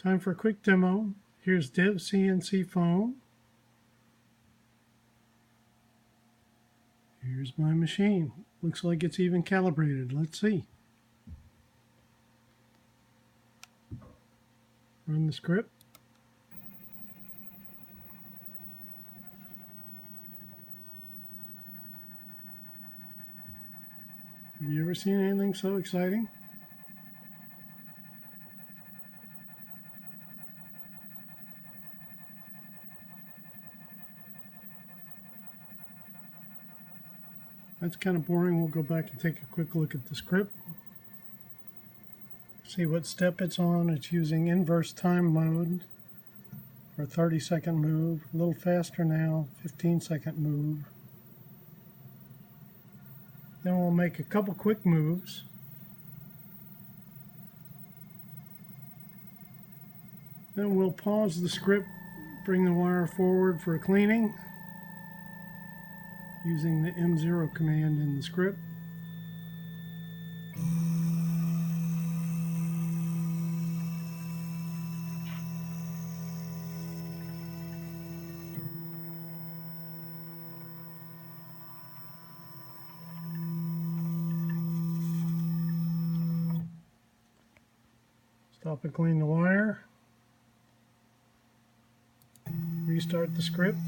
Time for a quick demo. Here's Div CNC Foam. Here's my machine. Looks like it's even calibrated. Let's see. Run the script. Have you ever seen anything so exciting? That's kind of boring. We'll go back and take a quick look at the script. See what step it's on. It's using inverse time mode for a 30-second move. A little faster now, 15-second move. Then we'll make a couple quick moves. Then we'll pause the script, bring the wire forward for cleaning using the M0 command in the script. Stop and clean the wire. Restart the script.